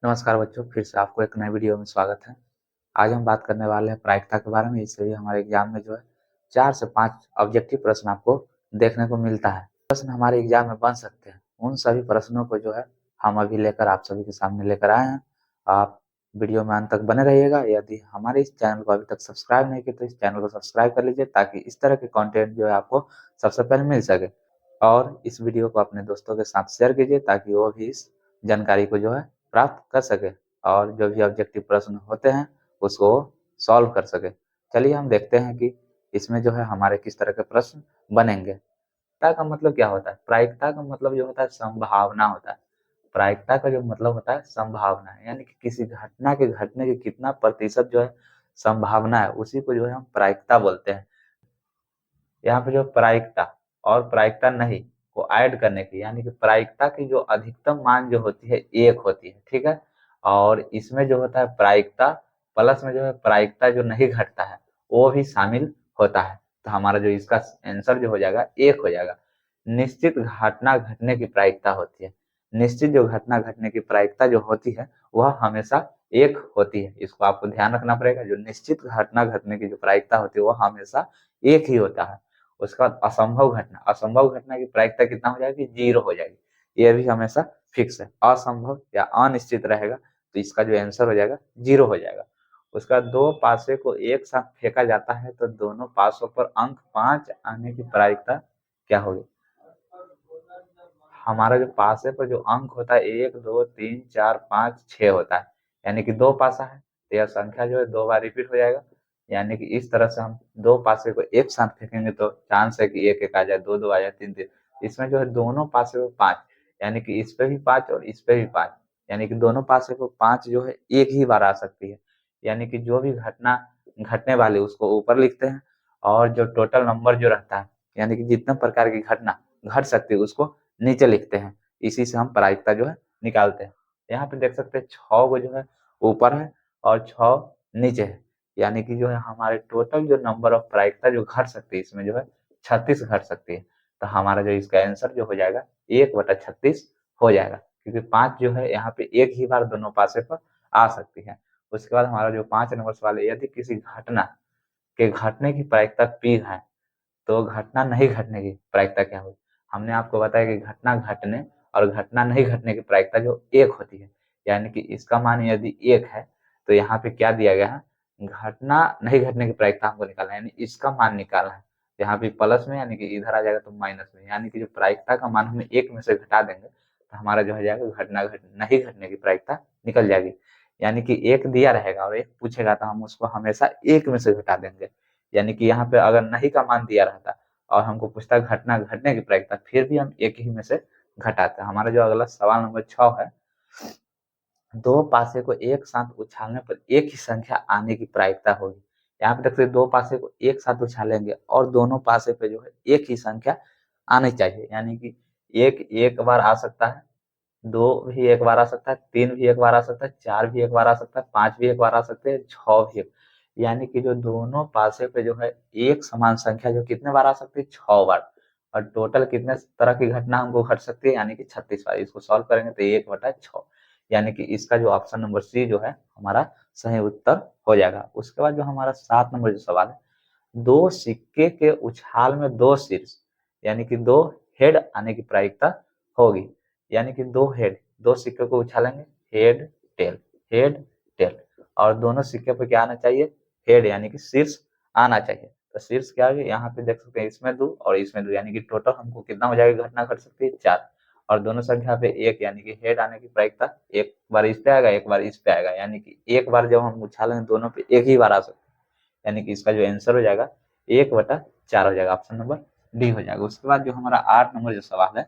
नमस्कार बच्चों, फिर से आपको एक नए वीडियो में स्वागत है। आज हम बात करने वाले हैं प्रायिकता के बारे में। इससे भी हमारे एग्जाम में जो है 4 से 5 ऑब्जेक्टिव प्रश्न आपको देखने को मिलता है। प्रश्न हमारे एग्जाम में बन सकते हैं। उन सभी प्रश्नों को जो है हम अभी लेकर आप सभी के सामने लेकर आए हैं। आप वीडियो में अंत तक बने रहिएगा। यदि हमारे इस चैनल को अभी तक सब्सक्राइब नहीं किया तो इस चैनल को सब्सक्राइब कर लीजिए, ताकि इस तरह के कंटेंट जो है आपको सबसे पहले मिल सके। और इस वीडियो को अपने दोस्तों के साथ शेयर कीजिए, ताकि वो भी इस जानकारी को जो है प्राप्त कर सके और जो भी ऑब्जेक्टिव प्रश्न होते हैं उसको सॉल्व कर सके। चलिए हम देखते हैं कि इसमें जो है हमारे किस तरह के प्रश्न बनेंगे। प्रायिकता का मतलब क्या होता है? प्रायिकता का मतलब जो होता है संभावना होता है। प्रायिकता का जो मतलब होता है संभावना है, यानी कि किसी घटना के घटने की कितना प्रतिशत जो है संभावना है, उसी को जो है हम प्रायिकता बोलते हैं। यहाँ पे जो प्रायिकता और प्रायिकता नहीं को ऐड करने की, यानी कि प्रायिकता की जो अधिकतम मान जो होती है 1 होती है, ठीक है। और इसमें जो होता है प्रायिकता प्लस में जो है प्रायिकता जो नहीं घटता है वो भी शामिल होता है। तो हमारा जो इसका आंसर जो हो जाएगा 1 हो जाएगा। निश्चित घटना घटने की प्रायिकता होती है। निश्चित जो घटना घटने की प्रायिकता जो होती है वह हमेशा 1 होती है। इसको आपको ध्यान रखना पड़ेगा। जो निश्चित घटना घटने की जो प्रायिकता होती है वह हमेशा 1 ही होता है। उसके बाद असंभव घटना की प्रायिकता कितना हो जाएगी? 0 हो जाएगी। ये भी हमेशा फिक्स है। असंभव या अनिश्चित रहेगा तो इसका जो आंसर हो जाएगा 0 हो जाएगा। उसका 2 पासे को एक साथ फेंका जाता है तो दोनों पासों पर अंक 5 आने की प्रायिकता क्या होगी? हमारा जो पासे पर जो अंक होता है 1 2 3 4 5 6 होता है, यानी कि 2 पासा है तो यह संख्या जो है 2 बार रिपीट हो जाएगा। यानी कि इस तरह से हम 2 पासे को एक साथ फेंकेंगे तो चांस है कि 1 1 आ जाए, 2 2 आ जाए, 3 3। इसमें जो है दोनों पासे पे 5, यानी कि इस पे भी 5 और इस पे भी 5, यानी कि दोनों पासे को 5 जो है एक ही बार आ सकती है। यानी कि जो भी घटना घटने वाली उसको ऊपर लिखते हैं और जो टोटल नंबर जो रहता है, यानी कि जितने प्रकार की घटना घट सकती है उसको नीचे लिखते हैं। इसी से हम प्रायिकता जो है निकालते हैं। यहाँ पे देख सकते हैं 6 को जो है ऊपर है और 6 नीचे है, यानी कि जो है हमारे टोटल जो नंबर ऑफ प्रायिकता जो घट सकती है इसमें जो है 36 घट सकती है। तो हमारा जो इसका आंसर जो हो जाएगा 1/36 हो जाएगा, क्योंकि 5 जो है यहाँ पे एक ही बार दोनों पासे पर आ सकती है। उसके बाद हमारा जो 5 नंबर सवाल है, यदि किसी घटना के घटने की प्रायिकता p है तो घटना नहीं घटने की प्रायिकता क्या होगी? हमने आपको बताया कि घटना घटने और घटना नहीं घटने की प्रायिकता जो 1 होती है, यानी कि इसका मान यदि 1 है तो यहाँ पे क्या दिया गया है? घटना नहीं घटने की प्रायिकता हमको निकालना है, यानी इसका मान निकालना है। यहाँ पे प्लस में, यानी कि इधर आ जाएगा तो माइनस में, यानी कि जो प्रायिकता का मान हमें 1 में से घटा देंगे तो हमारा जो हो जाएगा घटना नहीं घटने की प्रायिकता निकल जाएगी। यानी कि 1 दिया रहेगा और 1 पूछेगा तो हम उसको हमेशा 1 में से घटा देंगे। यानी कि यहाँ पे अगर नहीं का मान दिया रहता और हमको पूछता है घटना घटने की प्रायिकता, फिर भी हम 1 ही में से घटाते हैं। हमारा जो अगला सवाल नंबर 6 है, 2 पासे को एक साथ उछालने पर एक ही संख्या आने की प्रायिकता होगी। यहाँ पे देखते हैं 2 पासे को एक साथ उछालेंगे और दोनों पासे पे जो है एक ही संख्या आनी चाहिए, यानी कि 1 एक बार आ सकता है, 2 भी एक बार आ सकता है, 3 भी एक बार आ सकता है, 4 भी एक बार आ सकता है, 5 भी एक बार आ सकते हैं, 6 भी यानी कि जो दोनों पासे पे जो है एक समान संख्या जो कितने बार आ सकती है? 6 बार। और टोटल कितने तरह की घटना हमको घट सकती है? यानी कि 36 बार। इसको सॉल्व करेंगे तो 1/6, यानी कि इसका जो ऑप्शन नंबर सी जो है हमारा सही उत्तर हो जाएगा। उसके बाद जो हमारा 7 नंबर जो सवाल है, 2 सिक्के के उछाल में 2 शीर्ष, यानी कि 2 हेड आने की प्रायिकता होगी। यानी कि 2 हेड, 2 सिक्के को उछालेंगे, हेड टेल, हेड टेल, और दोनों सिक्के पे क्या आना चाहिए? हेड, यानी कि शीर्ष आना चाहिए। तो शीर्ष क्या है? यहाँ पे देख सकते हैं इसमें 2 और इसमें 2, यानी कि टोटल हमको कितना हो जाएगा? घटना घट सकती है 4, और दोनों संख्या पे 1, यानी कि हेड आने की प्रायिकता एक बार इस पे आएगा, एक बार इस पे आएगा, यानी कि एक बार जब हम उछालेंगे दोनों पे एक ही बार आ सकता है, यानी कि इसका जो आंसर हो जाएगा 1/4 हो जाएगा। ऑप्शन नंबर डी हो जाएगा। उसके बाद जो हमारा 8 नंबर जो सवाल है,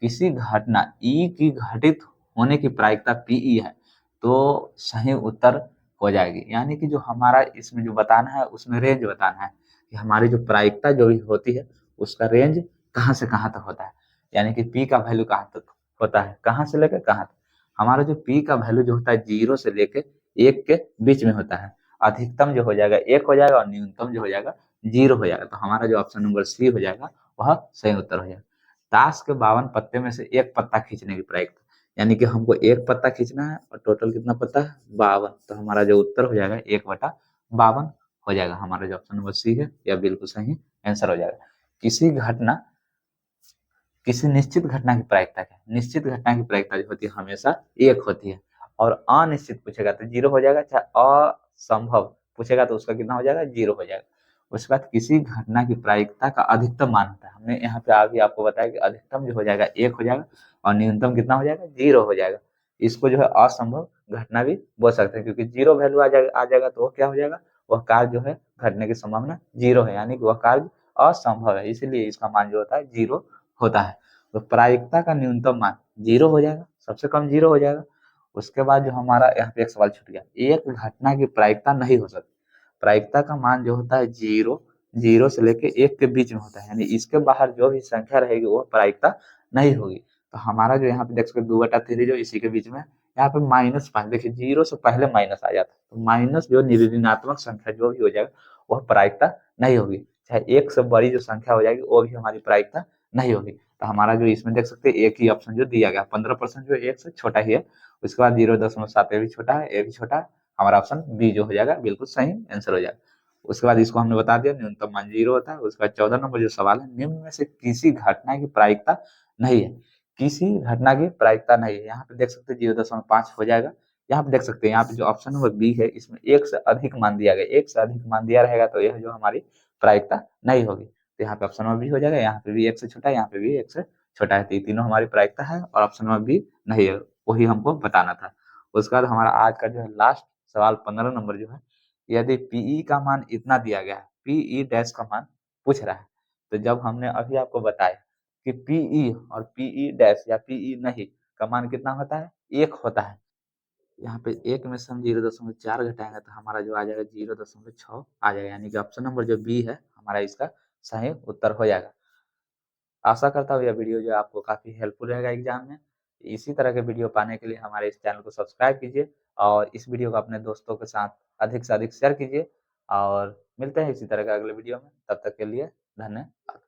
किसी घटना ई की घटित होने की प्रायिकता पीई है तो सही उत्तर हो जाएगी। यानी कि जो हमारा इसमें जो बताना है उसमें रेंज बताना है कि हमारी जो प्रायिकता जो भी होती है उसका रेंज कहाँ से कहाँ तक होता है, यानी कि पी का वैल्यू कहाँ तक होता है, कहाँ से लेकर कहाँ तक। हमारा जो पी का वैल्यू जो होता है 0 से लेकर 1 के बीच में होता है। अधिकतम जो हो जाएगा 1 हो जाएगा और न्यूनतम जो हो जाएगा 0 हो जाएगा। तो हमारा जो ऑप्शन नंबर सी हो जाएगा वह सही उत्तर हो जाएगा। ताश के 52 पत्ते में से एक पत्ता खींचने की प्रायिकता, यानी कि हमको एक पत्ता खींचना है और टोटल कितना पत्ता है 52। तो हमारा जो उत्तर हो जाएगा 1/52 हो जाएगा। हमारा जो ऑप्शन नंबर सी है यह बिल्कुल सही आंसर हो जाएगा। किसी घटना किसी निश्चित घटना की प्रायिकता क्या है? निश्चित घटना की प्रायिकता जो होती है हमेशा एक होती है, और अनिश्चित पूछेगा तो जीरो हो जाएगा, चाहे असंभव पूछेगा तो उसका कितना हो जाएगा, जीरो हो जाएगा। उसके बाद किसी घटना की प्रायिकता का अधिकतम मान होता है। हमने यहाँ पे अभी आपको बताया कि अधिकतम जो हो जाएगा एक हो जाएगा और न्यूनतम कितना हो जाएगा, जीरो हो जाएगा। इसको जो है असंभव घटना भी बोल सकते हैं, क्योंकि जीरो वैल्यू आ जाएगा तो वो क्या हो जाएगा, वह कार्य जो है घटने की संभावना जीरो है, यानी कि वह कार्य असंभव है, इसीलिए इसका मान जो होता है जीरो होता है। तो प्रायिकता का न्यूनतम मान जीरो हो जाएगा, सबसे कम जीरो हो जाएगा। उसके बाद जो हमारा यहाँ पे एक सवाल छूट गया, एक घटना की प्रायिकता नहीं हो सकती। प्रायिकता का मान जो होता है जीरो, जीरो से लेके एक के बीच में होता है, यानी इसके बाहर जो भी संख्या रहेगी वो प्रायिकता नहीं होगी। तो हमारा जो यहाँ पे देख सकते 2/3 जो इसी के बीच में, यहाँ पे -5 देखिए, जीरो से पहले माइनस आ जाता है, तो माइनस जो ऋणात्मक संख्या जो भी हो जाएगा वह प्रायिकता नहीं होगी। चाहे एक से बड़ी जो संख्या हो जाएगी वो भी हमारी प्रायिकता नहीं होगी। तो हमारा जो इसमें देख सकते हैं एक ही ऑप्शन जो दिया गया 15% जो एक से छोटा ही है। उसके बाद 0.7 ये भी छोटा है, ये भी छोटा है। हमारा ऑप्शन बी जो हो जाएगा बिल्कुल सही आंसर हो जाएगा। उसके बाद इसको हमने बता दिया न्यूनतम मान जीरो होता है। उसके बाद 14 नंबर जो सवाल है, निम्न में से किसी घटना की प्रायिकता नहीं है। किसी घटना की प्रायिकता नहीं है, यहाँ पे देख सकते हैं 0.5 हो जाएगा। यहाँ पे देख सकते हैं, यहाँ पे जो ऑप्शन नंबर बी है इसमें एक से अधिक मान दिया गया, एक से अधिक मान दिया रहेगा तो यह जो हमारी प्रायिकता नहीं होगी। तो यहाँ पे ऑप्शन नंबर बी हो जाएगा, यहाँ पे भी एक से छोटा है, यहाँ पे भी एक से छोटा है, तो ये तीनों हमारी प्रायिकता है और ऑप्शन नंबर बी नहीं है, वही हमको बताना था। उसके बाद हमारा आज का जो है लास्ट सवाल 15 नंबर जो है, यदि पीई का मान इतना दिया गया है, पीई डैश का मान पूछ रहा है, तो जब हमने अभी आपको बताया कि पीई और पीई डैश या पीई नहीं का मान कितना होता है, एक होता है। यहाँ पे एक में से हम 0.4 घटाएंगे तो हमारा जो आ जाएगा 0.6 आ जाएगा, यानी कि ऑप्शन नंबर जो बी है हमारा इसका सही उत्तर हो जाएगा। आशा करता हूँ यह वीडियो जो है आपको काफ़ी हेल्पफुल रहेगा एग्जाम में। इसी तरह के वीडियो पाने के लिए हमारे इस चैनल को सब्सक्राइब कीजिए और इस वीडियो को अपने दोस्तों के साथ अधिक से अधिक शेयर कीजिए, और मिलते हैं इसी तरह के अगले वीडियो में। तब तक के लिए धन्यवाद।